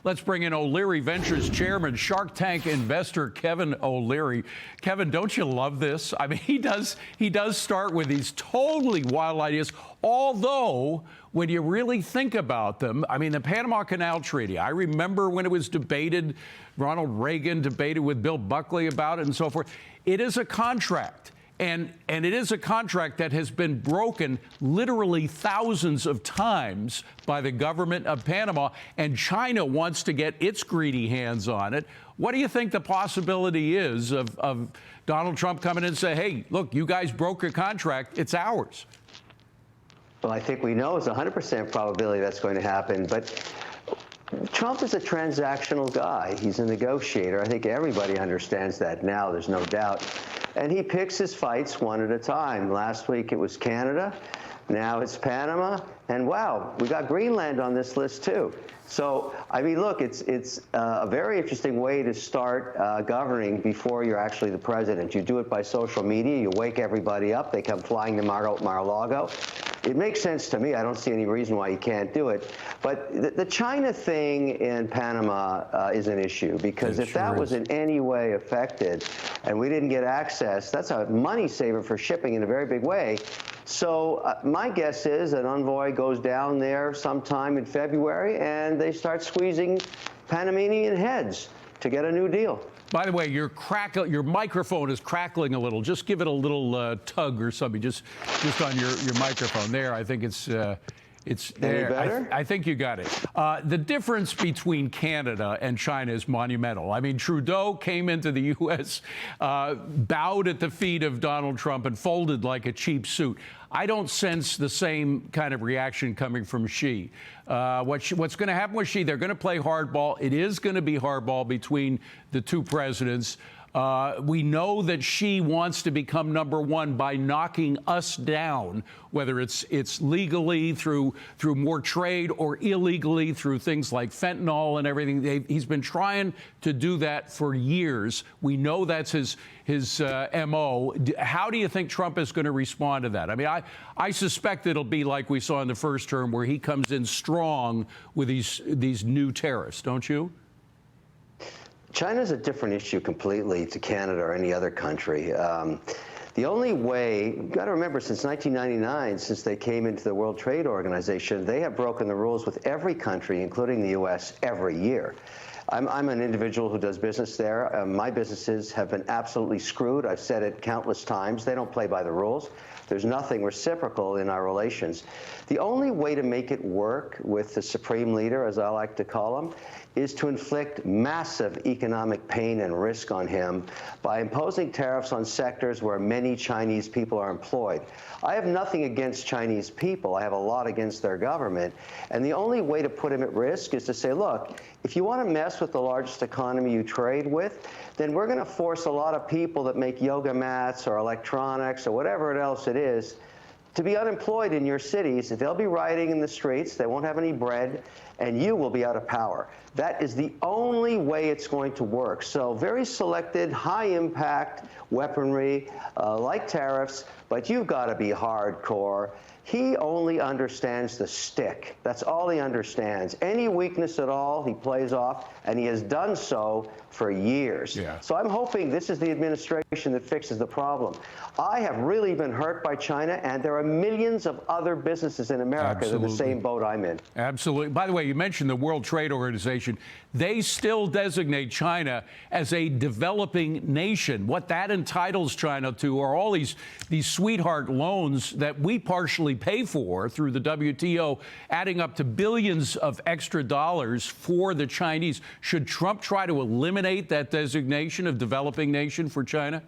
Let's bring in O'Leary Ventures chairman, Shark Tank investor Kevin O'Leary. Kevin, don't you love this? I mean, he does start with these totally wild ideas, although when you really think about them, I mean, the Panama Canal Treaty, I remember when it was debated, Ronald Reagan debated with Bill Buckley about it and so forth. It is a contract. And it is a contract that has been broken literally thousands of times by the government of Panama, and China wants to get its greedy hands on it. What do you think the possibility is of Donald Trump coming in and say, hey, look, you guys broke your contract, it's ours? Well, I think we know it's 100% probability that's going to happen, but Trump is a transactional guy. He's a negotiator. I think everybody understands that now, there's no doubt. And he picks his fights one at a time. Last week it was Canada, now it's Panama, and wow, we got Greenland on this list too. So, I mean, look, it's a very interesting way to start governing before you're actually the president. You do it by social media, you wake everybody up, they come flying to Mar-a-Lago. It makes sense to me. I don't see any reason why you can't do it. But the China thing in Panama is an issue, because if that was in any way affected and we didn't get access, that's a money saver for shipping in a very big way. So my guess is an envoy goes down there sometime in February and they start squeezing Panamanian heads to get a new deal. By the way, your microphone is crackling a little. Just give it a little tug or something, just on your microphone there. I think it's there. Any better? I think you got it. The difference between Canada and China is monumental. I mean, Trudeau came into the U.S., bowed at the feet of Donald Trump, and folded like a cheap suit. I don't sense the same kind of reaction coming from Xi. What's going to happen with Xi? They're going to play hardball. It is going to be hardball between the two presidents. We know that Xi wants to become number one by knocking us down, whether it's legally through more trade or illegally through things like fentanyl and everything. He's been trying to do that for years. We know that's his MO. How do you think Trump is going to respond to that? I mean, I suspect it'll be like we saw in the first term, where he comes in strong with these new tariffs, don't you? China's a different issue completely to Canada or any other country. The only way, you've got to remember, since 1999, since they came into the World Trade Organization, they have broken the rules with every country, including the U.S., every year. I'm an individual who does business there. My businesses have been absolutely screwed. I've said it countless times. They don't play by the rules. There's nothing reciprocal in our relations. The only way to make it work with the supreme leader, as I like to call him, is to inflict massive economic pain and risk on him by imposing tariffs on sectors where many Chinese people are employed. I have nothing against Chinese people. I have a lot against their government. And the only way to put him at risk is to say, look, if you want to mess with the largest economy you trade with, then we're going to force a lot of people that make yoga mats or electronics or whatever else it is to be unemployed in your cities. They'll be rioting in the streets, they won't have any bread, and you will be out of power. That is the only way it's going to work. So very selected, high-impact weaponry, like tariffs, but you've got to be hardcore. He only understands the stick. That's all he understands. Any weakness at all, he plays off, and he has done so for years. Yeah. So I'm hoping this is the administration that fixes the problem. I have really been hurt by China, and there are millions of other businesses in America that are in the same boat I'm in. Absolutely. By the way, you mentioned the World Trade Organization. They still designate China as a developing nation. What that entitles China to are all these sweetheart loans that we partially pay for through the WTO, adding up to billions of extra dollars for the Chinese. Should Trump try to eliminate that designation of developing nation for China?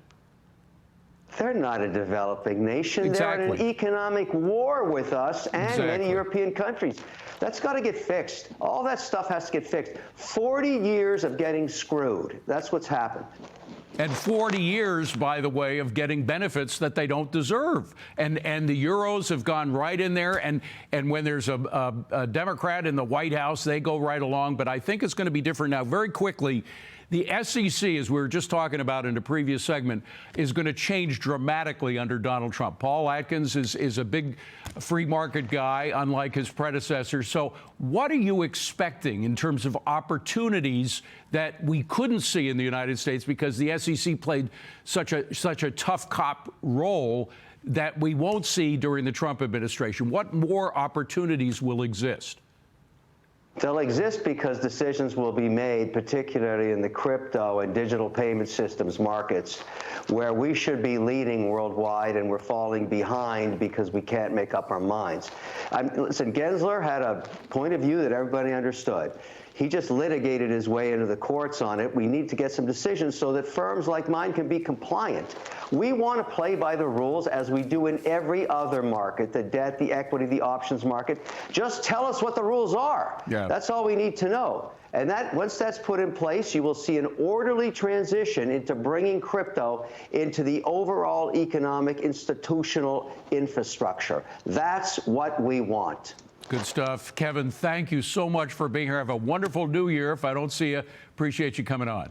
They're not a developing nation. Exactly. They're in an economic war with us and many European countries. That's got to get fixed. All that stuff has to get fixed. 40 years of getting screwed. That's what's happened. And 40 years, by the way, of getting benefits that they don't deserve. And the Euros have gone right in there. And when there's a Democrat in the White House, they go right along. But I think it's going to be different now. Very quickly, The SEC, as we were just talking about in the previous segment, is going to change dramatically under Donald Trump. Paul Atkins is a big free market guy, unlike his predecessor. So what are you expecting in terms of opportunities that we couldn't see in the United States because the SEC played such a tough cop role that we won't see during the Trump administration? What more opportunities will exist? They'll exist because decisions will be made, particularly in the crypto and digital payment systems markets, where we should be leading worldwide and we're falling behind because we can't make up our minds. Listen, Gensler had a point of view that everybody understood. He just litigated his way into the courts on it. We need to get some decisions so that firms like mine can be compliant. We want to play by the rules as we do in every other market, the debt, the equity, the options market. Just tell us what the rules are. Yeah. That's all we need to know. And that once that's put in place, you will see an orderly transition into bringing crypto into the overall economic institutional infrastructure. That's what we want. Good stuff. Kevin, thank you so much for being here. Have a wonderful new year. If I don't see you, appreciate you coming on.